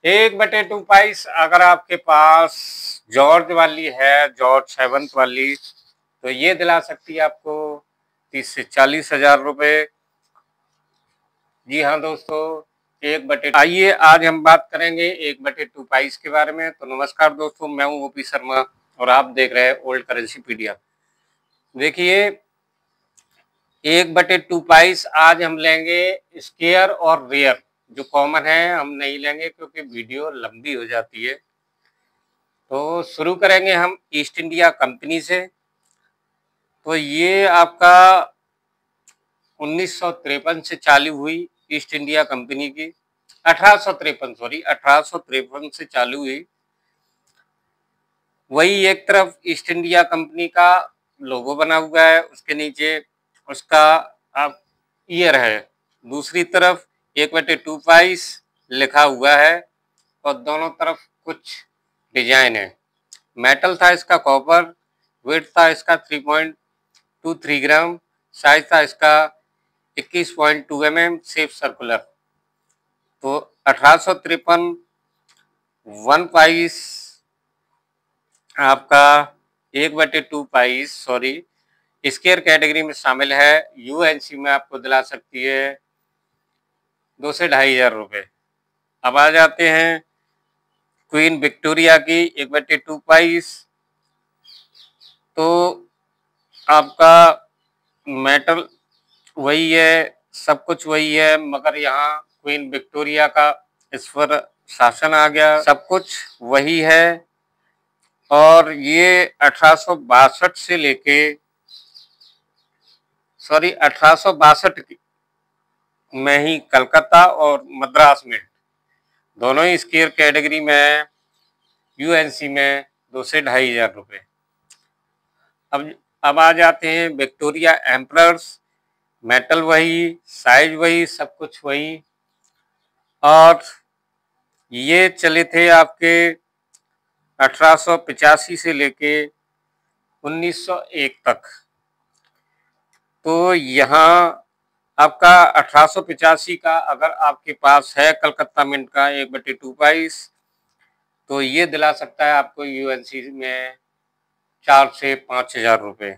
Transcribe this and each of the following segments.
1/2 अगर आपके पास जॉर्ज वाली है, जॉर्ज 7 वाली, तो ये दिला सकती है आपको 30 से 40 हजार रुपये। जी हाँ दोस्तों, आइए आज हम बात करेंगे 1/2 के बारे में। तो नमस्कार दोस्तों, मैं हूँ ओपी शर्मा और आप देख रहे हैं ओल्ड करेंसी पीडिया। देखिए, 1/2 आज हम लेंगे स्केयर और रेयर। जो कॉमन है हम नहीं लेंगे क्योंकि वीडियो लंबी हो जाती है। तो शुरू करेंगे हम ईस्ट इंडिया कंपनी से। तो ये आपका 1953 से चालू हुई ईस्ट इंडिया कंपनी की। 1853 से चालू हुई। वही एक तरफ ईस्ट इंडिया कंपनी का लोगो बना हुआ है, उसके नीचे उसका आप ईयर है। दूसरी तरफ 1/2 लिखा हुआ है और दोनों तरफ कुछ डिजाइन है। मेटल था इसका कॉपर, वेट था इसका 3.23 ग्राम, साइज था इसका 21.2 mm, शेप सर्कुलर। तो 1853 1 पाइस आपका 1/2 सॉरी स्केयर कैटेगरी में शामिल है। यूएनसी में आपको दिला सकती है 2 से 2,500 रुपये। अब आ जाते हैं क्वीन विक्टोरिया की 1/2 तो आपका मेटल वही है, सब कुछ वही है, मगर यहाँ क्वीन विक्टोरिया का इस पर शासन आ गया। सब कुछ वही है और ये 1862 से लेके 1862 में ही कलकत्ता और मद्रास में दोनों ही स्केयर कैटेगरी में है। यूएनसी में 2 से 2,500 रुपये। अब आ जाते हैं विक्टोरिया एम्परर्स। मेटल वही, साइज वही, सब कुछ वही। और ये चले थे आपके 1885 से लेके 1901 तक। तो यहाँ आपका 1885 का अगर आपके पास है कलकत्ता मिंट का 1/2 तो ये दिला सकता है आपको यूएनसी में 4 से 5,000 रुपये।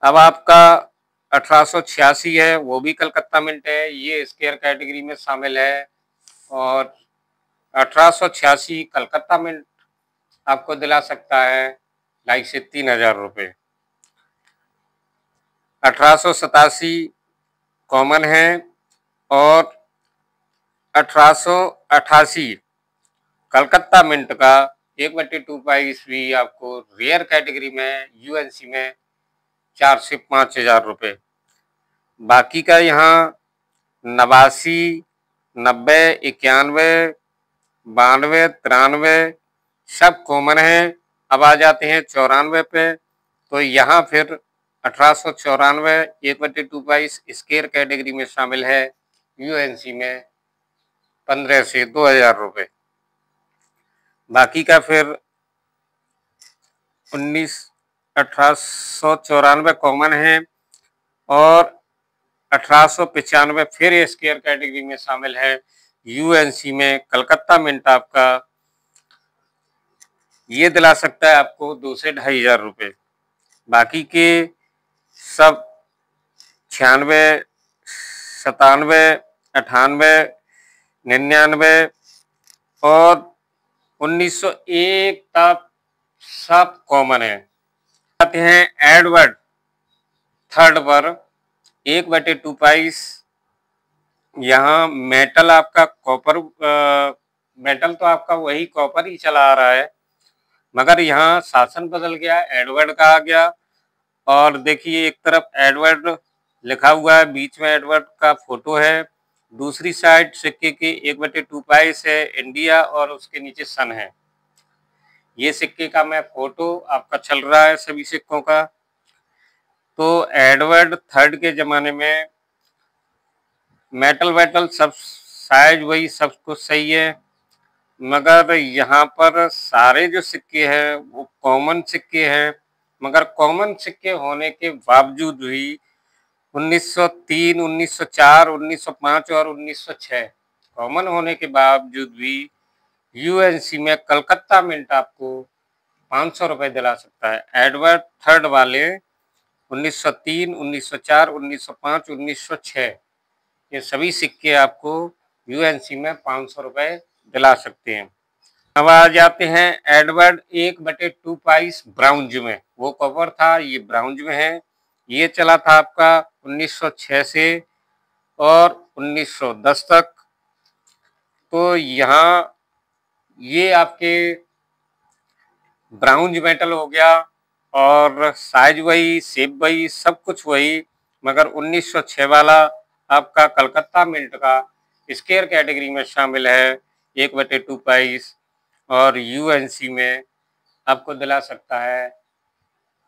अब आपका 1886 है, वो भी कलकत्ता मिंट है, ये स्केयर कैटेगरी में शामिल है और 1886 कलकत्ता मिंट आपको दिला सकता है 2,500 से 3,000 रुपये। 1887 कॉमन है और 1888 कलकत्ता मिंट का 1/2 भी आपको रेयर कैटेगरी में यूएनसी में 4 से 5,000 रुपये। बाकी का यहाँ 89, 90, 91, 92, 93 सब कॉमन है। अब आ जाते हैं 94 पे। तो यहाँ फिर 1894 1/2 स्केयर कैटेगरी में शामिल है। यूएनसी में 15 से 2,000 रुपये। बाकी का फिर 1894 कॉमन है और 1895 फिर स्केयर कैटेगरी में शामिल है। यूएनसी में कलकत्ता मिंट आपका ये दिला सकता है आपको 2 से 2,500 रुपये। बाकी के सब 96, 97, 98, 99 और 1901 तक सब कॉमन है। आते हैं एडवर्ड थर्ड पर 1/2 यहाँ मेटल आपका कॉपर, मेटल तो आपका वही कॉपर ही चला आ रहा है, मगर यहाँ शासन बदल गया, एडवर्ड का आ गया। और देखिए एक तरफ एडवर्ड लिखा हुआ है, बीच में एडवर्ड का फोटो है, दूसरी साइड सिक्के की 1/2 है इंडिया और उसके नीचे सन है। ये सिक्के का मैं फोटो आपका चल रहा है सभी सिक्कों का। तो एडवर्ड थर्ड के जमाने में मेटल वेटल सब साइज वही सब कुछ सही है, मगर यहाँ पर सारे जो सिक्के हैं वो कॉमन सिक्के हैं। मगर कॉमन सिक्के होने के बावजूद भी 1903, 1904, 1905 और 1906 कॉमन होने के बावजूद भी यूएनसी में कलकत्ता मिंट आपको 500 रुपये दिला सकता है। एडवर्ड थर्ड वाले 1903, 1904, 1905, 1906 ये सभी सिक्के आपको यूएनसी में 500 रुपये दिला सकते हैं। अब आ जाते हैं एडवर्ड 1/2 पाइस ब्राउन्ज में। वो कवर था, ये ब्राउन्ज में है। ये चला था आपका 1906 से और 1910 तक। तो यहाँ ये आपके ब्राउन्ज मेटल हो गया और साइज वही, शेप वही, सब कुछ वही, मगर 1906 वाला आपका कलकत्ता मिंट का स्केयर कैटेगरी में शामिल है 1/2 पाइस और यूएनसी में आपको दिला सकता है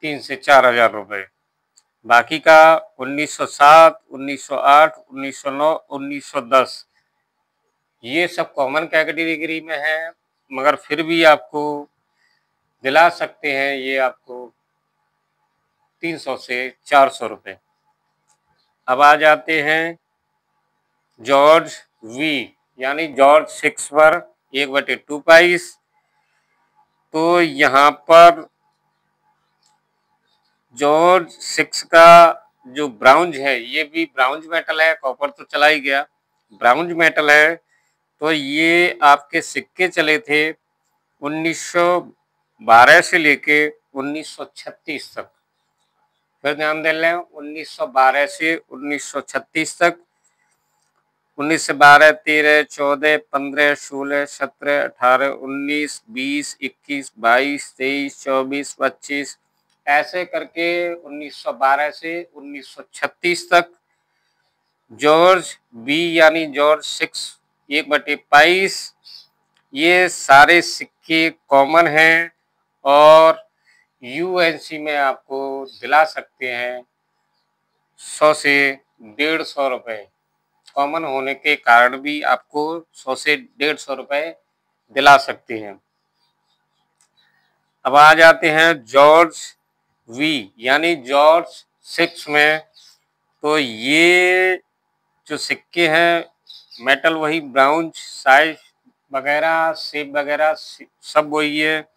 3 से 4 हजार रुपये। बाकी का 1907, 1908, 1909, 1910 ये सब कॉमन कैटेगरी में है, मगर फिर भी आपको दिला सकते हैं ये आपको 300 से 400 रुपये। अब आ जाते हैं जॉर्ज वी यानी जॉर्ज 6 पर 1/2 पाइस। तो यहाँ पर जॉर्ज 6 का जो ब्राउन्ज है ये भी ब्राउन्ज मेटल है, कॉपर तो चला ही गया, ब्राउन्ज मेटल है। तो ये आपके सिक्के चले थे 1912 से लेके 1936 तक। फिर ध्यान दे लें 1912 से 1936 तक। 19 से 12, 13, 14, 15, 16, 17, 18, 19, 20, 21, 22, 23, 24, 25 ऐसे करके 1912 से 1936 तक जॉर्ज बी यानी जॉर्ज 6 1/22 ये सारे सिक्के कॉमन हैं और यूएनसी में आपको दिला सकते हैं 100 से 150 रुपये। कॉमन होने के कारण भी आपको 100 से 150 रुपये दिला सकते हैं। अब आ जाते हैं जॉर्ज वी यानी जॉर्ज 6 में। तो ये जो सिक्के हैं मेटल वही, ब्राउन, साइज वगैरह, शेप वगैरह सब वही है,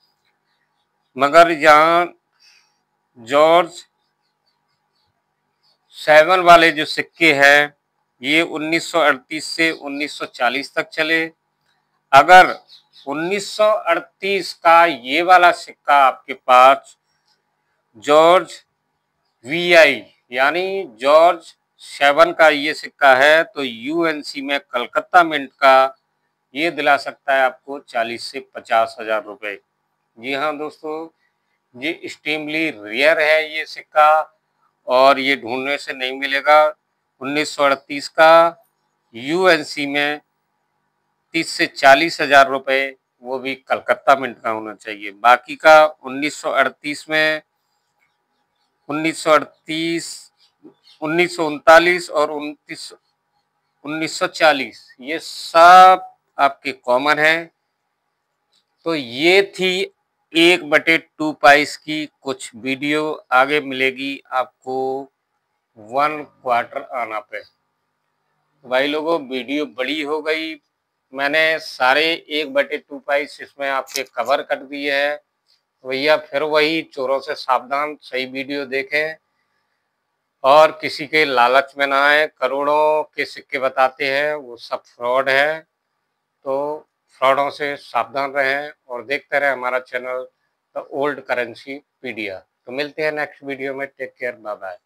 मगर यहाँ जॉर्ज 7 वाले जो सिक्के हैं ये 1938 से 1940 तक चले। अगर 1938 का ये वाला सिक्का आपके पास जॉर्ज वीआई यानी जॉर्ज 7 का ये सिक्का है तो यूएनसी में कलकत्ता मिंट का ये दिला सकता है आपको 40 से 50 हजार रुपये। जी हाँ दोस्तों, ये एक्सट्रीमली रेयर है ये सिक्का और ये ढूंढने से नहीं मिलेगा। 1938 का यूएनसी में 30 से 40 हजार रुपये, वो भी कलकत्ता मिंट का होना चाहिए। बाकी का 1938 में 1938, 1939 और 1940 ये सब आपके कॉमन है। तो ये थी 1/2 पाइस की कुछ वीडियो। आगे मिलेगी आपको 1 क्वार्टर आना पे। भाई लोगों, वीडियो बड़ी हो गई, मैंने सारे 1/2 पाइस इसमें आपके कवर कर दिए है। भैया फिर वही, चोरों से सावधान, सही वीडियो देखें और किसी के लालच में ना आए। करोड़ों के सिक्के बताते हैं, वो सब फ्रॉड है। तो फ्रॉडों से सावधान रहें और देखते रहें हमारा channel the old currency pedia. तो मिलते हैं नेक्स्ट वीडियो में। Take care, bye bye.